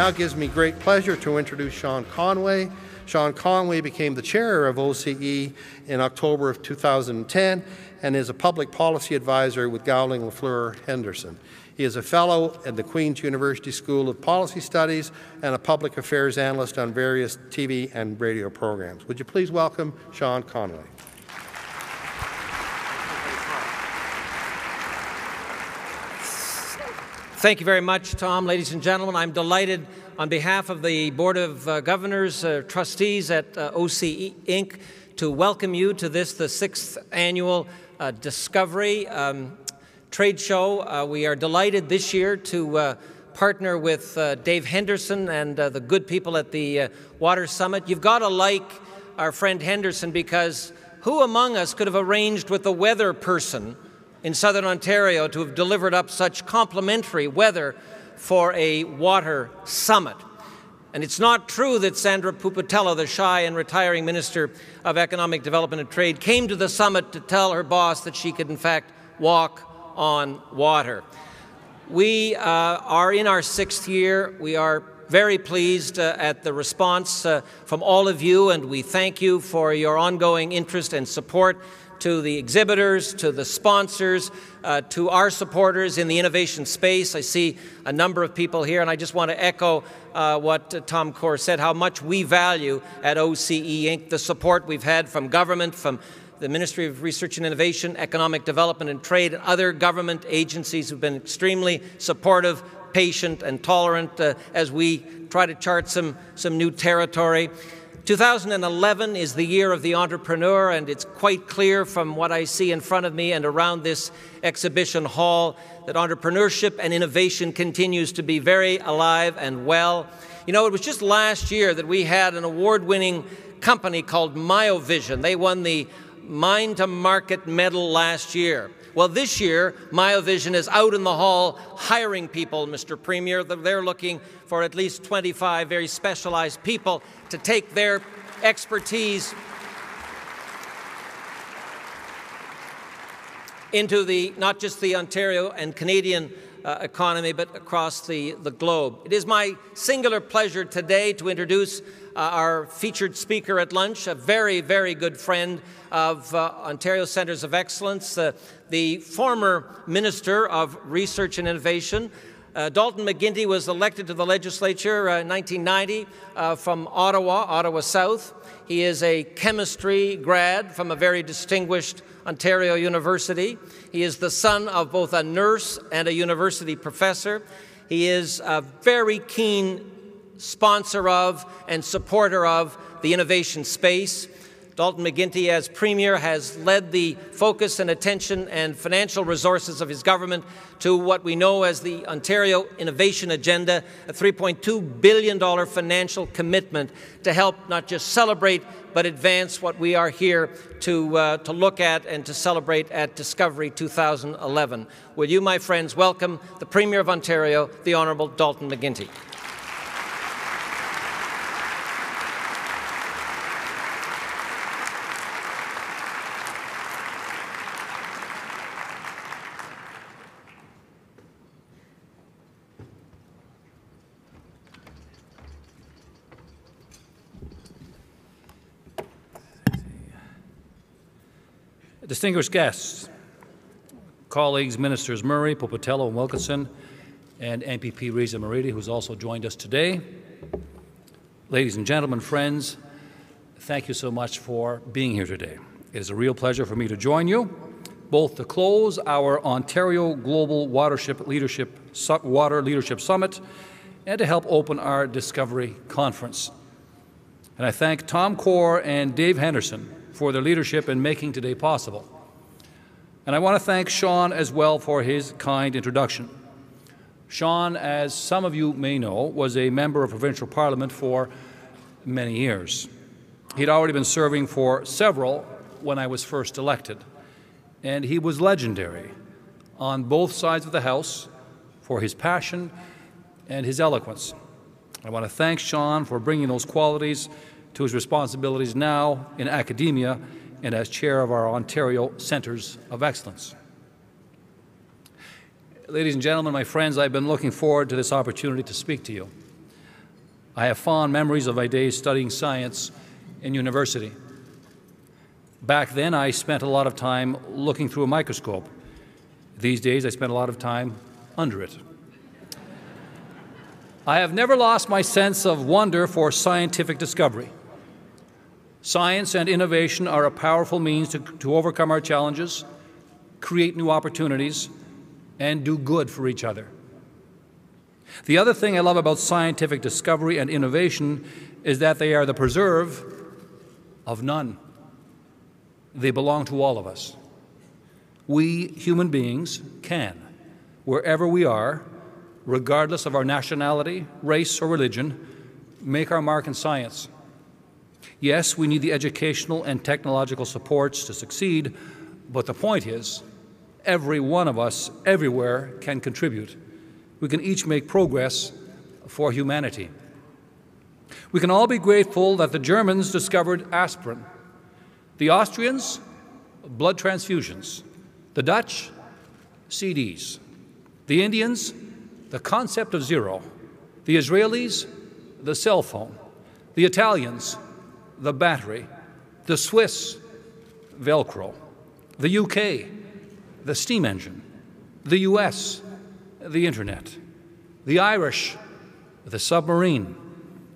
now gives me great pleasure to introduce Sean Conway. Sean Conway became the chair of OCE in October of 2010 and is a public policy advisor with Gowling, Lafleur, Henderson. He is a fellow at the Queen's University School of Policy Studies and a public affairs analyst on various TV and radio programs. Would you please welcome Sean Conway? Thank you very much, Tom. Ladies and gentlemen, I'm delighted on behalf of the Board of Governors, Trustees at OCE Inc. to welcome you to this, the 6th annual Discovery Trade Show. We are delighted this year to partner with Dave Henderson and the good people at the Water Summit. You've got to like our friend Henderson, because who among us could have arranged with the weather person in southern Ontario to have delivered up such complimentary weather for a water summit? And it's not true that Sandra Pupatello, the shy and retiring Minister of Economic Development and Trade, came to the summit to tell her boss that she could in fact walk on water. We are in our 6th year. We are very pleased at the response from all of you, and we thank you for your ongoing interest and support to the exhibitors, to the sponsors, to our supporters in the innovation space. I see a number of people here, and I just want to echo what Tom Corr said, how much we value at OCE Inc. the support we've had from government, from the Ministry of Research and Innovation, Economic Development and Trade, and other government agencies who've been extremely supportive, patient, and tolerant as we try to chart some new territory. 2011 is the year of the entrepreneur, and it's quite clear from what I see in front of me and around this exhibition hall that entrepreneurship and innovation continues to be very alive and well. You know, it was just last year that we had an award-winning company called Myovision. They won the Mine to Market medal last year. Well, this year, Myovision is out in the hall hiring people, Mr. Premier. They're looking for at least 25 very specialized people to take their expertise into not just the Ontario and Canadian economy, but across the globe. It is my singular pleasure today to introduce our featured speaker at lunch, a very, very good friend of Ontario Centres of Excellence, the former Minister of Research and Innovation. Dalton McGuinty was elected to the legislature in 1990 from Ottawa South. He is a chemistry grad from a very distinguished Ontario university. He is the son of both a nurse and a university professor. He is a very keen sponsor of and supporter of the innovation space. Dalton McGuinty, as Premier, has led the focus and attention and financial resources of his government to what we know as the Ontario Innovation Agenda, a $3.2 billion financial commitment to help not just celebrate but advance what we are here to look at and to celebrate at Discovery 2011. Will you, my friends, welcome the Premier of Ontario, the Honourable Dalton McGuinty. Distinguished guests, colleagues, Ministers Murray, Pupatello, and Wilkinson, and MPP Reza Maridi, who's also joined us today. Ladies and gentlemen, friends, thank you so much for being here today. It is a real pleasure for me to join you, both to close our Ontario Global Water Leadership Summit and to help open our Discovery Conference. And I thank Tom Corr and Dave Henderson for their leadership in making today possible. And I want to thank Sean as well for his kind introduction. Sean, as some of you may know, was a member of provincial parliament for many years. He'd already been serving for several when I was first elected, and he was legendary on both sides of the House for his passion and his eloquence. I want to thank Sean for bringing those qualities to his responsibilities now in academia and as chair of our Ontario Centres of Excellence. Ladies and gentlemen, my friends, I've been looking forward to this opportunity to speak to you. I have fond memories of my days studying science in university. Back then, I spent a lot of time looking through a microscope. These days, I spend a lot of time under it. I have never lost my sense of wonder for scientific discovery. Science and innovation are a powerful means to overcome our challenges, create new opportunities, and do good for each other. The other thing I love about scientific discovery and innovation is that they are the preserve of none. They belong to all of us. We human beings can, wherever we are, regardless of our nationality, race, or religion, make our mark in science. Yes, we need the educational and technological supports to succeed, but the point is, every one of us, everywhere, can contribute. We can each make progress for humanity. We can all be grateful that the Germans discovered aspirin, the Austrians, blood transfusions, the Dutch, CDs, the Indians, the concept of zero, the Israelis, the cell phone, the Italians, the battery, the Swiss, Velcro, the UK, the steam engine, the US, the Internet, the Irish, the submarine,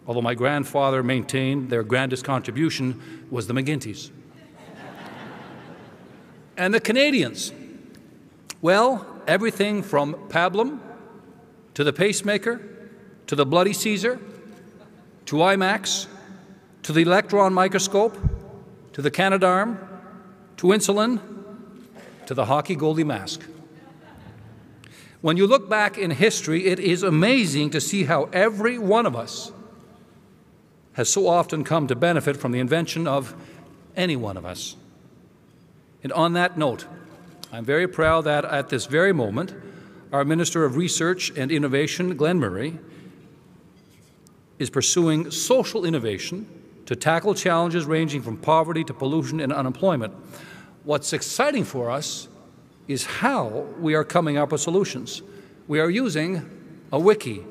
although my grandfather maintained their grandest contribution was the McGuintys. And the Canadians, well, everything from pablum to the pacemaker, to the Bloody Caesar, to IMAX, to the electron microscope, to the Canadarm, to insulin, to the hockey goalie mask. When you look back in history, it is amazing to see how every one of us has so often come to benefit from the invention of any one of us. And on that note, I'm very proud that at this very moment, our Minister of Research and Innovation, Glenn Murray, is pursuing social innovation to tackle challenges ranging from poverty to pollution and unemployment. What's exciting for us is how we are coming up with solutions. We are using a wiki.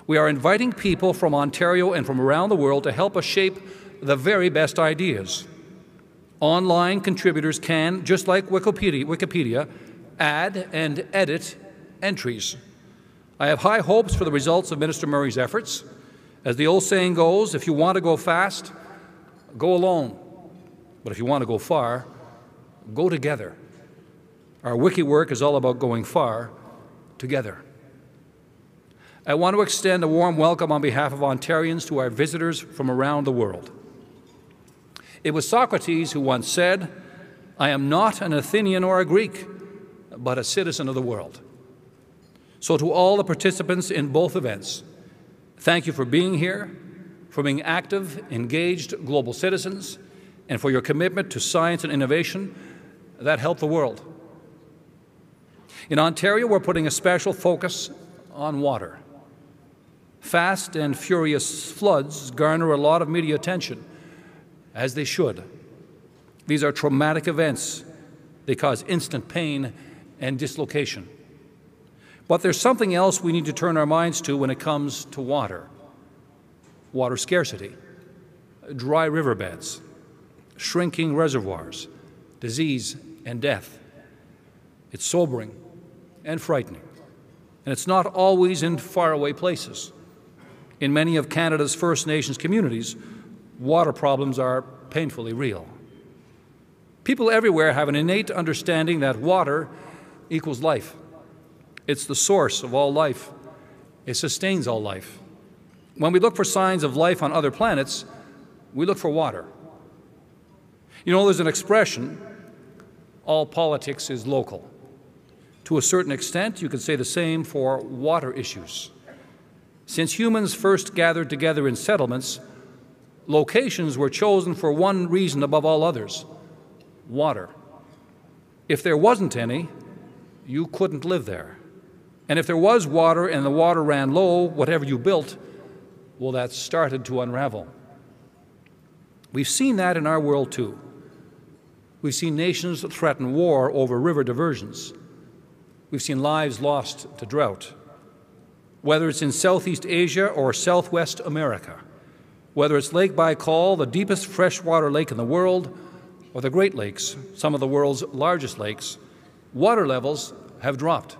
We are inviting people from Ontario and from around the world to help us shape the very best ideas. Online contributors can, just like Wikipedia, add and edit entries. I have high hopes for the results of Minister Murray's efforts. As the old saying goes, if you want to go fast, go alone. But if you want to go far, go together. Our wiki work is all about going far together. I want to extend a warm welcome on behalf of Ontarians to our visitors from around the world. It was Socrates who once said, "I am not an Athenian or a Greek, but a citizen of the world." So to all the participants in both events, thank you for being here, for being active, engaged global citizens, and for your commitment to science and innovation that help the world. In Ontario, we're putting a special focus on water. Fast and furious floods garner a lot of media attention, as they should. These are traumatic events. They cause instant pain and dislocation. But there's something else we need to turn our minds to when it comes to water. Water scarcity, dry riverbeds, shrinking reservoirs, disease and death. It's sobering and frightening. And it's not always in faraway places. In many of Canada's First Nations communities, water problems are painfully real. People everywhere have an innate understanding that water equals life. It's the source of all life. It sustains all life. When we look for signs of life on other planets, we look for water. You know, there's an expression, all politics is local. To a certain extent, you could say the same for water issues. Since humans first gathered together in settlements, locations were chosen for one reason above all others: water. If there wasn't any, you couldn't live there. And if there was water and the water ran low, whatever you built, well, that started to unravel. We've seen that in our world, too. We've seen nations threaten war over river diversions. We've seen lives lost to drought. whether it's in Southeast Asia or Southwest America, whether it's Lake Baikal, the deepest freshwater lake in the world, or the Great Lakes, some of the world's largest lakes, water levels have dropped.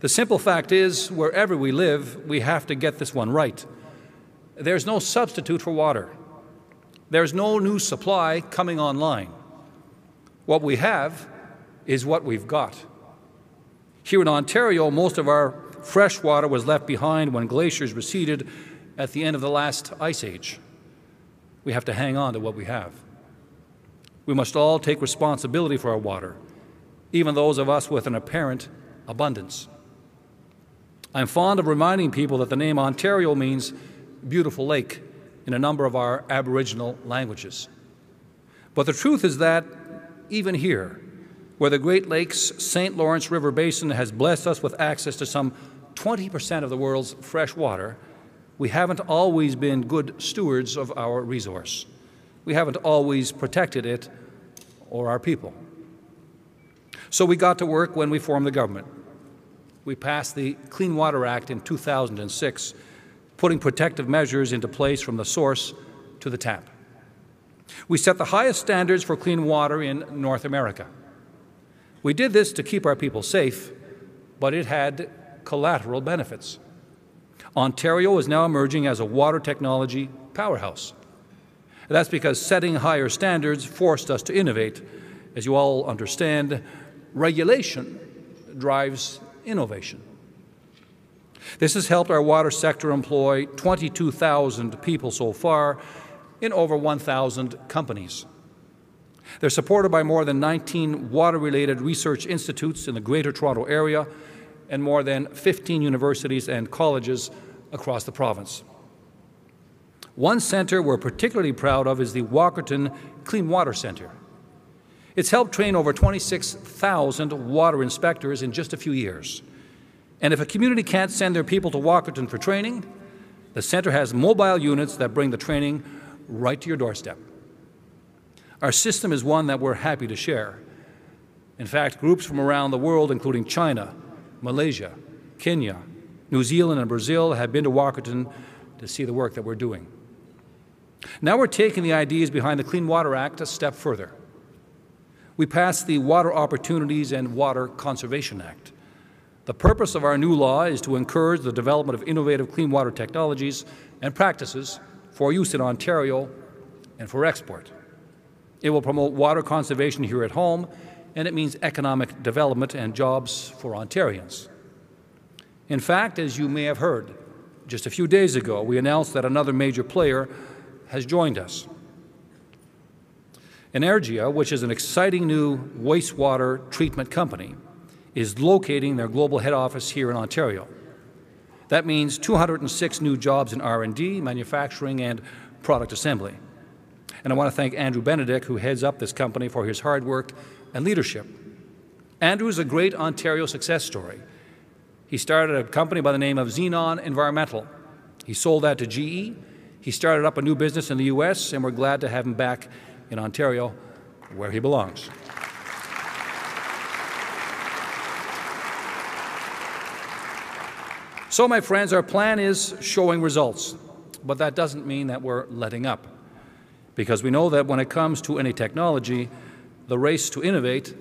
The simple fact is, wherever we live, we have to get this one right. There's no substitute for water. There's no new supply coming online. What we have is what we've got. Here in Ontario, most of our fresh water was left behind when glaciers receded at the end of the last ice age. We have to hang on to what we have. We must all take responsibility for our water, even those of us with an apparent abundance. I'm fond of reminding people that the name Ontario means beautiful lake in a number of our Aboriginal languages. But the truth is that even here, where the Great Lakes St. Lawrence River Basin has blessed us with access to some 20% of the world's fresh water, we haven't always been good stewards of our resource. We haven't always protected it or our people. So we got to work when we formed the government. We passed the Clean Water Act in 2006, putting protective measures into place from the source to the tap. We set the highest standards for clean water in North America. We did this to keep our people safe, but it had collateral benefits. Ontario is now emerging as a water technology powerhouse. That's because setting higher standards forced us to innovate. As you all understand, regulation drives innovation. This has helped our water sector employ 22,000 people so far in over 1,000 companies. They're supported by more than 19 water-related research institutes in the Greater Toronto Area and more than 15 universities and colleges across the province. One centre we're particularly proud of is the Walkerton Clean Water Centre. It's helped train over 26,000 water inspectors in just a few years. And if a community can't send their people to Walkerton for training, the centre has mobile units that bring the training right to your doorstep. Our system is one that we're happy to share. In fact, groups from around the world, including China, Malaysia, Kenya, New Zealand, and Brazil, have been to Walkerton to see the work that we're doing. Now we're taking the ideas behind the Clean Water Act a step further. We passed the Water Opportunities and Water Conservation Act. The purpose of our new law is to encourage the development of innovative clean water technologies and practices for use in Ontario and for export. It will promote water conservation here at home, and it means economic development and jobs for Ontarians. In fact, as you may have heard, just a few days ago, we announced that another major player has joined us. Energia, which is an exciting new wastewater treatment company, is locating their global head office here in Ontario. That means 206 new jobs in R&D, manufacturing, and product assembly. And I want to thank Andrew Benedict, who heads up this company, for his hard work and leadership. Andrew is a great Ontario success story. He started a company by the name of Xenon Environmental. He sold that to GE. He started up a new business in the U.S., and we're glad to have him back in Ontario, where he belongs. So, my friends, our plan is showing results, but that doesn't mean that we're letting up, because we know that when it comes to any technology, the race to innovate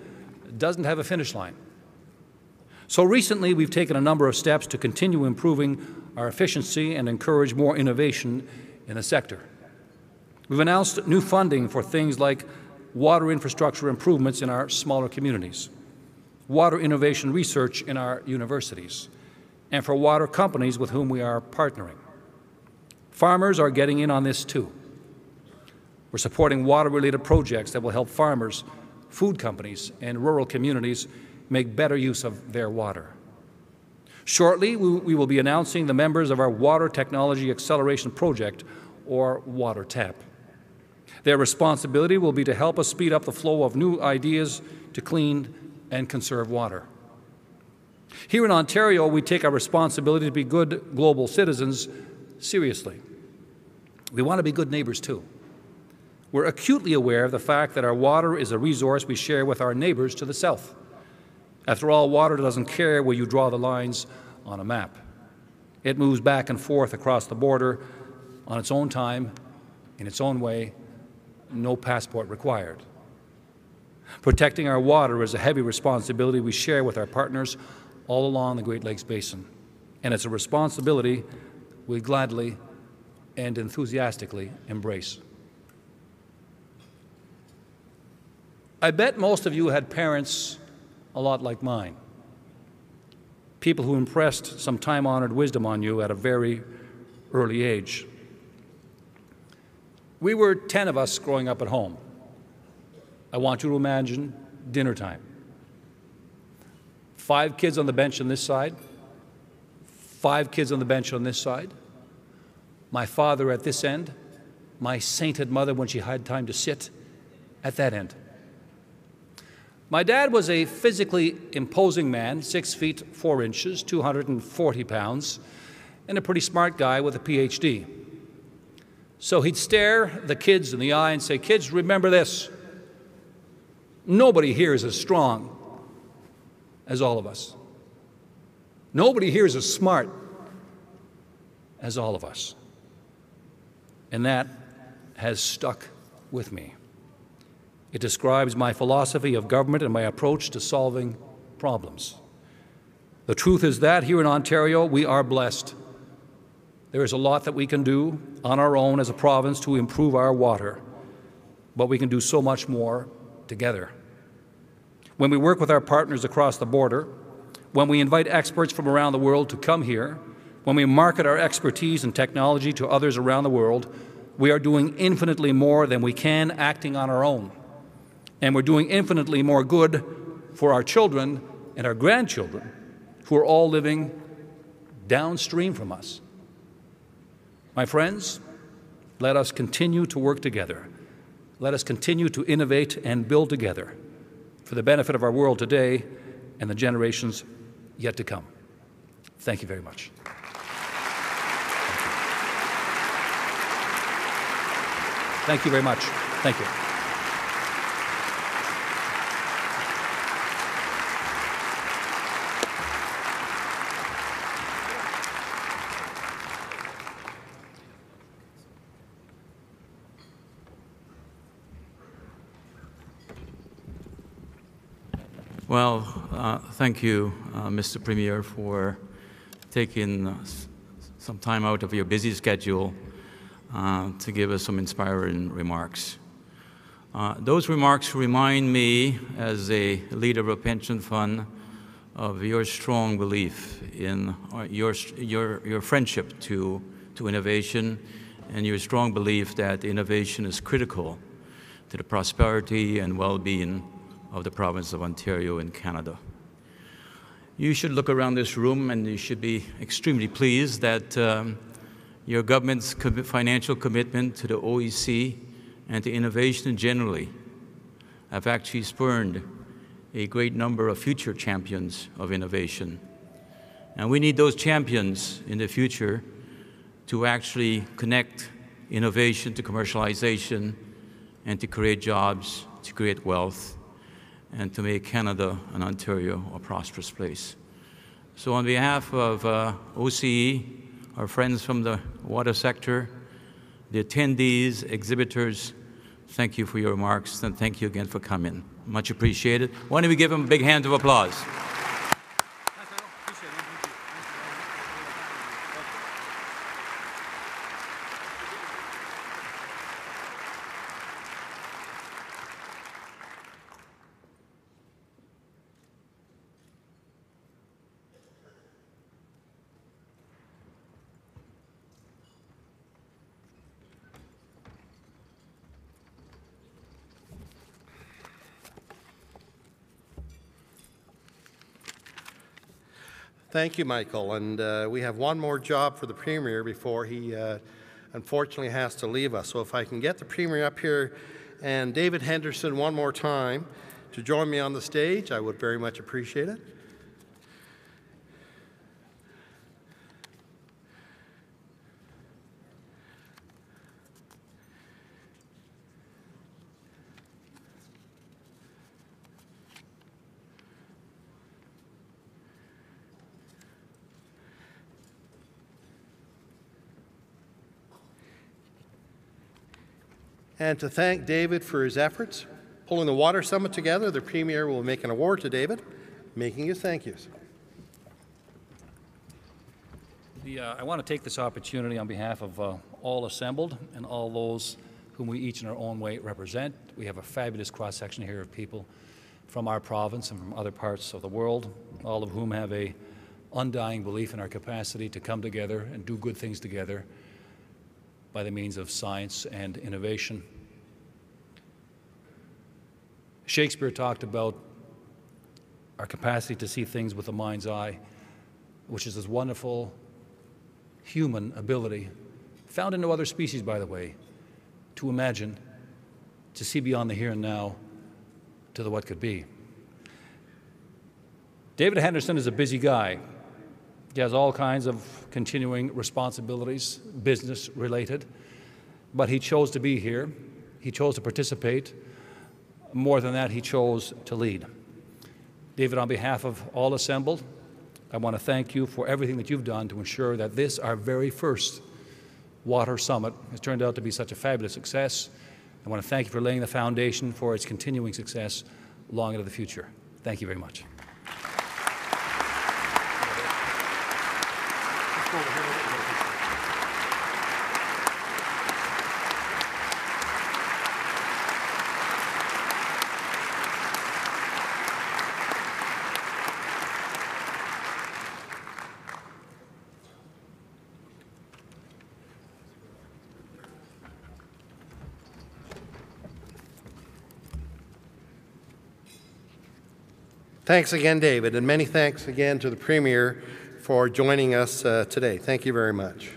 doesn't have a finish line. So recently, we've taken a number of steps to continue improving our efficiency and encourage more innovation in the sector. We've announced new funding for things like water infrastructure improvements in our smaller communities, water innovation research in our universities, and for water companies with whom we are partnering. Farmers are getting in on this too. We're supporting water-related projects that will help farmers, food companies, and rural communities make better use of their water. Shortly, we will be announcing the members of our Water Technology Acceleration Project, or WaterTAP. Their responsibility will be to help us speed up the flow of new ideas to clean and conserve water. Here in Ontario, we take our responsibility to be good global citizens seriously. We want to be good neighbors too. We're acutely aware of the fact that our water is a resource we share with our neighbors to the south. After all, water doesn't care where you draw the lines on a map. It moves back and forth across the border on its own time, in its own way, no passport required. Protecting our water is a heavy responsibility we share with our partners all along the Great Lakes Basin, and it's a responsibility we gladly and enthusiastically embrace. I bet most of you had parents a lot like mine, people who impressed some time-honored wisdom on you at a very early age. We were 10 of us growing up at home. I want you to imagine dinner time. 5 kids on the bench on this side, 5 kids on the bench on this side, my father at this end, my sainted mother when she had time to sit at that end. My dad was a physically imposing man, 6 feet 4 inches, 240 pounds, and a pretty smart guy with a PhD. So he'd stare the kids in the eye and say, "Kids, remember this. Nobody here is as strong as all of us. Nobody here is as smart as all of us." And that has stuck with me. It describes my philosophy of government and my approach to solving problems. The truth is that here in Ontario, we are blessed. There is a lot that we can do on our own as a province to improve our water, but we can do so much more together. When we work with our partners across the border, when we invite experts from around the world to come here, when we market our expertise and technology to others around the world, we are doing infinitely more than we can acting on our own. And we're doing infinitely more good for our children and our grandchildren who are all living downstream from us. My friends, let us continue to work together. Let us continue to innovate and build together for the benefit of our world today and the generations yet to come. Thank you very much. Thank you very much. Thank you. Well, thank you, Mr. Premier, for taking some time out of your busy schedule to give us some inspiring remarks. Those remarks remind me, as a leader of a pension fund, of your strong belief in your friendship to innovation and your strong belief that innovation is critical to the prosperity and well-being of the province of Ontario in Canada. You should look around this room and you should be extremely pleased that your government's financial commitment to the OEC and to innovation generally have actually spurred a great number of future champions of innovation. And we need those champions in the future to actually connect innovation to commercialization and to create jobs, to create wealth, and to make Canada and Ontario a prosperous place. So on behalf of OCE, our friends from the water sector, the attendees, exhibitors, thank you for your remarks, and thank you again for coming. Much appreciated. Why don't we give them a big hand of applause? Thank you, Michael. And we have one more job for the Premier before he unfortunately has to leave us. So if I can get the Premier up here and David Henderson one more time to join me on the stage, I would very much appreciate it. And to thank David for his efforts pulling the Water Summit together, the Premier will make an award to David, making his thank yous. I want to take this opportunity on behalf of all assembled and all those whom we each in our own way represent. We have a fabulous cross-section here of people from our province and from other parts of the world, all of whom have a undying belief in our capacity to come together and do good things together by the means of science and innovation. Shakespeare talked about our capacity to see things with the mind's eye, which is this wonderful human ability, found in no other species, by the way, to imagine, to see beyond the here and now to the what could be. David Henderson is a busy guy. He has all kinds of continuing responsibilities, business-related, but he chose to be here. He chose to participate. More than that, he chose to lead. David, on behalf of all assembled, I want to thank you for everything that you've done to ensure that this, our very first Water Summit, has turned out to be such a fabulous success. I want to thank you for laying the foundation for its continuing success long into the future. Thank you very much. Thanks again, David, and many thanks again to the Premier for joining us today. Thank you very much.